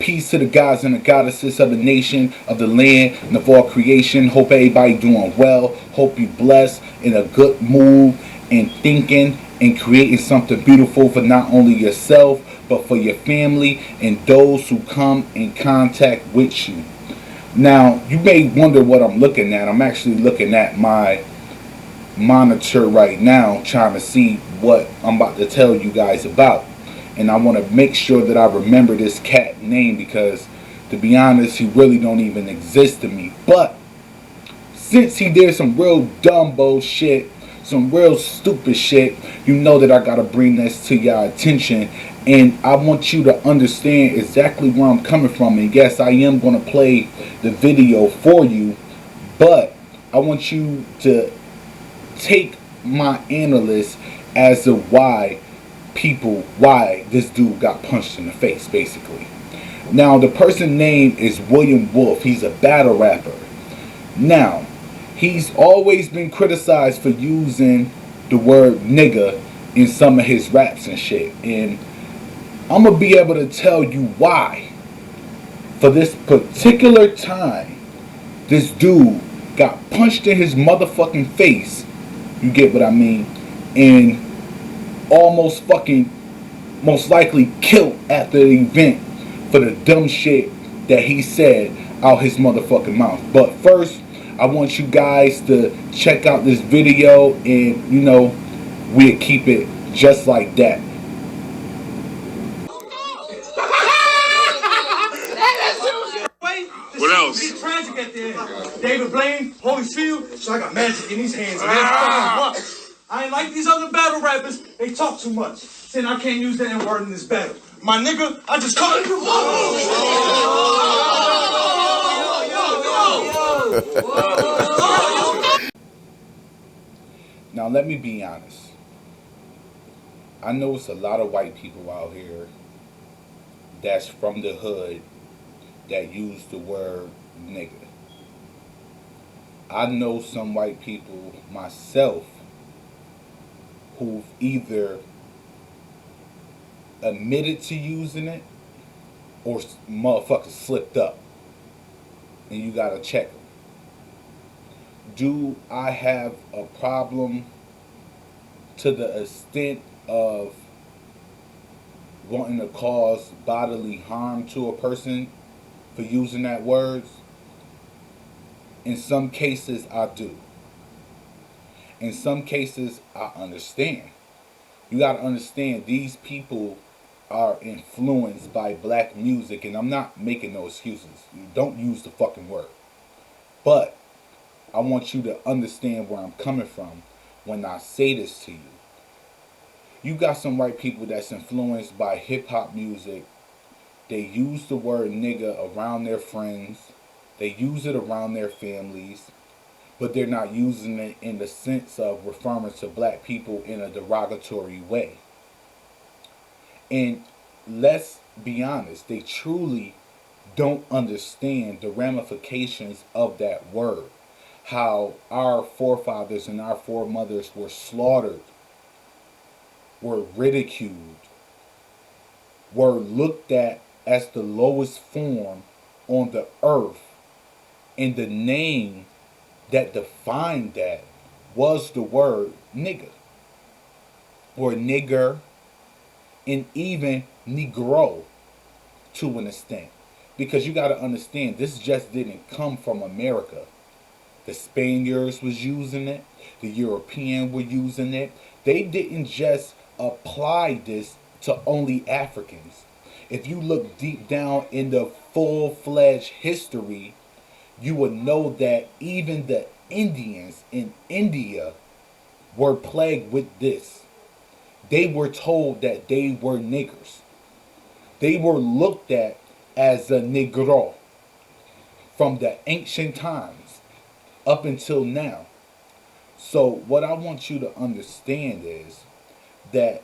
Peace to the gods and the goddesses of the nation, of the land, and of all creation. Hope everybody doing well. Hope you blessed, in a good mood, and thinking and creating something beautiful for not only yourself, but for your family and those who come in contact with you. Now, you may wonder what I'm looking at. I'm actually looking at my monitor right now, trying to see what I'm about to tell you guys about. And I want to make sure that I remember this cat name because, to be honest, he really don't even exist to me. But since he did some real dumb bullshit, some real stupid shit, you know that I gotta bring this to your attention. And I want you to understand exactly where I'm coming from. And yes, I am gonna play the video for you, but I want you to take my analysis as to why this dude got punched in the face, basically. Now, the person name is William Wolf. He's a battle rapper. Now, he's always been criticized for using the word nigga in some of his raps and shit. And I'm going to be able to tell you why. For this particular time, this dude got punched in his motherfucking face. You get what I mean? And almost fucking most likely killed after the event for the dumb shit that he said out his motherfucking mouth. But first, I want you guys to check out this video and, we'll keep it just like that. What else? It's tragic at the end. David Blaine, Holyfield, so I got magic in these hands. And I ain't like these other battle rappers. They talk too much. Saying I can't use the N-word in this battle. My nigga, I just call it. Now let me be honest. I know it's a lot of white people out here that's from the hood that use the word nigga. I know some white people myself who've either admitted to using it or motherfuckers slipped up. And you gotta check them. Do I have a problem to the extent of wanting to cause bodily harm to a person for using that word? In some cases, I do. In some cases, I understand. You gotta understand, these people are influenced by black music, and I'm not making no excuses. You don't use the fucking word. But I want you to understand where I'm coming from when I say this to you. You got some white people that's influenced by hip-hop music. They use the word nigga around their friends. They use it around their families. But they're not using it in the sense of referring to black people in a derogatory way. And let's be honest, they truly don't understand the ramifications of that word. How our forefathers and our foremothers were slaughtered, were ridiculed, were looked at as the lowest form on the earth. And the name that defined that was the word nigga, or nigger, and even negro to an extent. Because you got to understand, this just didn't come from America. The Spaniards was using it. The Europeans were using it. They didn't just apply this to only Africans. If you look deep down in the full-fledged history, you would know that even the Indians in India were plagued with this. They were told that they were niggers. They were looked at as a negro from the ancient times up until now. So what I want you to understand is that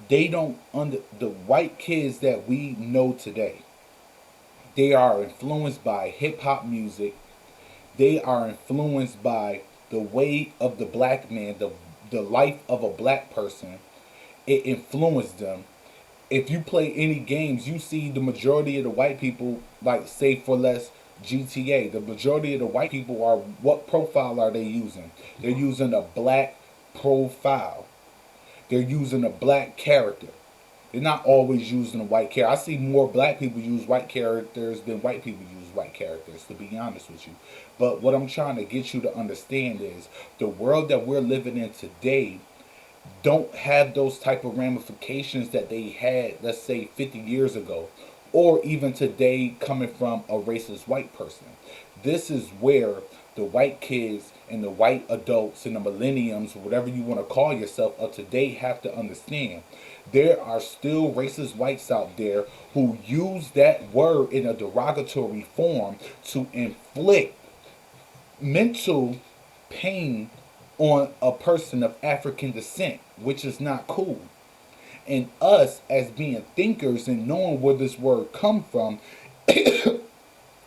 the white kids that we know today, they are influenced by hip hop music. They are influenced by the way of the black man, the life of a black person. It influenced them. If you play any games, you see the majority of the white people, like say for less GTA, the majority of the white people are, what profile are they using? They're using a black profile. They're using a black character. They're not always using a white character. I see more black people use white characters than white people use white characters, to be honest with you. But what I'm trying to get you to understand is the world that we're living in today don't have those type of ramifications that they had, let's say, 50 years ago, or even today coming from a racist white person. This is where the white kids and the white adults and the millenniums, whatever you want to call yourself, of today have to understand. There are still racist whites out there who use that word in a derogatory form to inflict mental pain on a person of African descent, which is not cool. And us, as being thinkers and knowing where this word come from,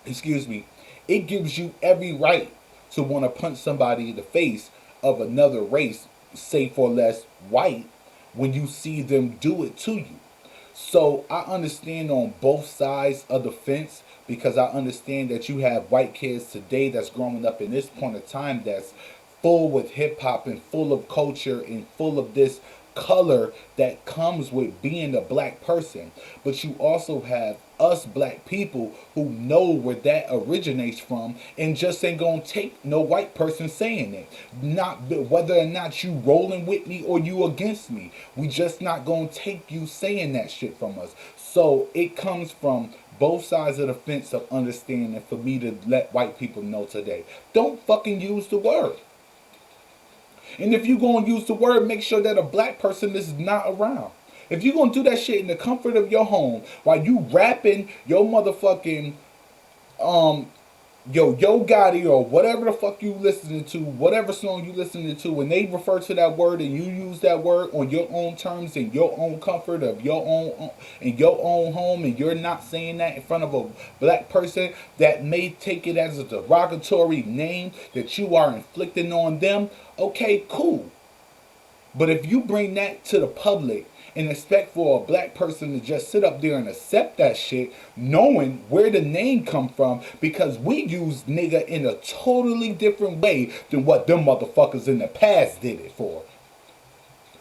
excuse me, it gives you every right to want to punch somebody in the face of another race, say for less white, when you see them do it to you. So I understand on both sides of the fence, because I understand that you have white kids today that's growing up in this point of time that's full with hip hop and full of culture and full of this color that comes with being a black person. But you also have us black people who know where that originates from and just ain't gonna take no white person saying it. Not whether or not you rolling with me or you against me. We just not gonna take you saying that shit from us. So it comes from both sides of the fence of understanding for me to let white people know today. Don't fucking use the word. And if you gonna use the word, make sure that a black person is not around. If you gonna do that shit in the comfort of your home while you rapping your motherfucking Yo Gotti or whatever the fuck you listening to, whatever song you listening to, when they refer to that word and you use that word on your own terms and your own comfort of your own in your own home, and you're not saying that in front of a black person that may take it as a derogatory name that you are inflicting on them, okay, cool. But if you bring that to the public and expect for a black person to just sit up there and accept that shit, knowing where the name come from, because we use nigga in a totally different way than what them motherfuckers in the past did it for.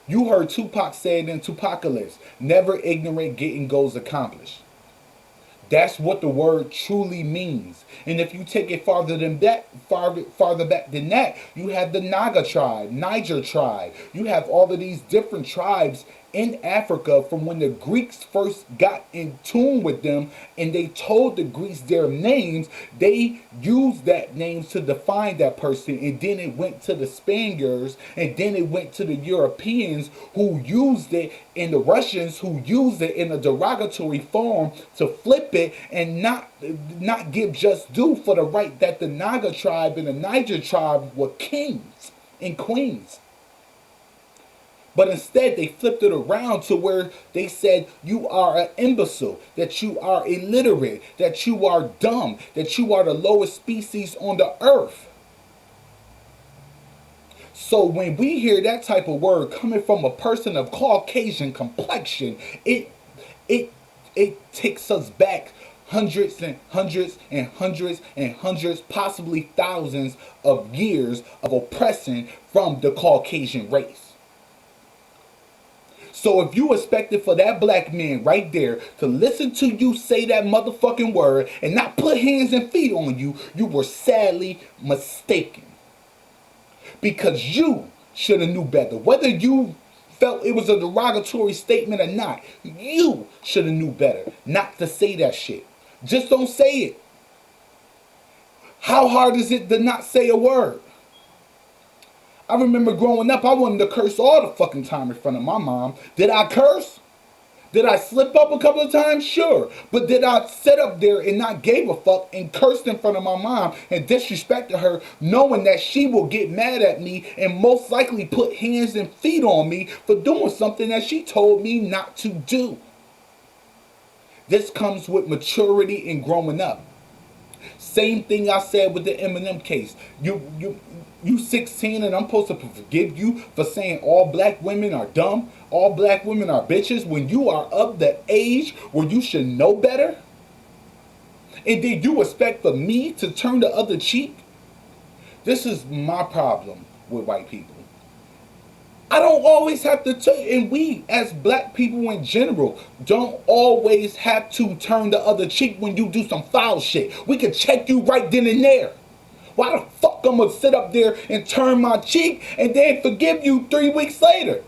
You heard Tupac say it in Tupacalypse, never ignorant, getting goals accomplished. That's what the word truly means. And if you take it farther than that, farther back than that, you have the Naga tribe, Niger tribe. You have all of these different tribes in Africa from when the Greeks first got in tune with them and they told the Greeks their names. They used that names to define that person, and then it went to the Spaniards, and then it went to the Europeans who used it, and the Russians who used it in a derogatory form to flip it and not give just due for the right that the Naga tribe and the Niger tribe were kings and queens. But instead, they flipped it around to where they said you are an imbecile, that you are illiterate, that you are dumb, that you are the lowest species on the earth. So when we hear that type of word coming from a person of Caucasian complexion, it takes us back hundreds and hundreds and hundreds and hundreds, possibly thousands of years of oppression from the Caucasian race. So if you expected for that black man right there to listen to you say that motherfucking word and not put hands and feet on you, you were sadly mistaken. Because you should have knew better. Whether you felt it was a derogatory statement or not, you should have knew better not to say that shit. Just don't say it. How hard is it to not say a word? I remember growing up, I wanted to curse all the fucking time in front of my mom. Did I curse? Did I slip up a couple of times? Sure. But did I sit up there and not give a fuck and cursed in front of my mom and disrespected her, knowing that she will get mad at me and most likely put hands and feet on me for doing something that she told me not to do? This comes with maturity and growing up. Same thing I said with the Eminem case. You 16 and I'm supposed to forgive you for saying all black women are dumb, all black women are bitches when you are of the age where you should know better? And then you expect for me to turn the other cheek? This is my problem with white people. I don't always have to and we as black people in general don't always have to turn the other cheek when you do some foul shit. We can check you right then and there. Why the fuck I'm gonna sit up there and turn my cheek and then forgive you 3 weeks later?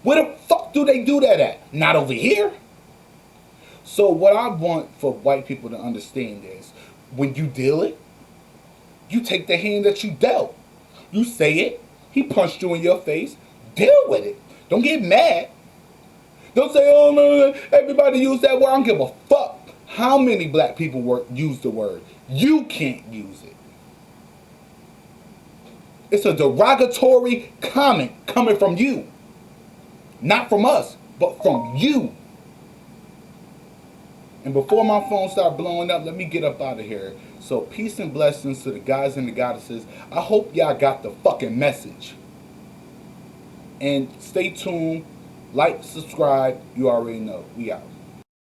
Where the fuck do they do that at? Not over here. So what I want for white people to understand is, when you deal it, you take the hand that you dealt. You say it. He punched you in your face. Deal with it. Don't get mad. Don't say, oh no, everybody use that word. I don't give a fuck how many black people use the word. You can't use it. It's a derogatory comment coming from you. Not from us, but from you. And before my phone start blowing up, let me get up out of here. So peace and blessings to the guys and the goddesses. I hope y'all got the fucking message. And stay tuned. Like, subscribe. You already know. We out.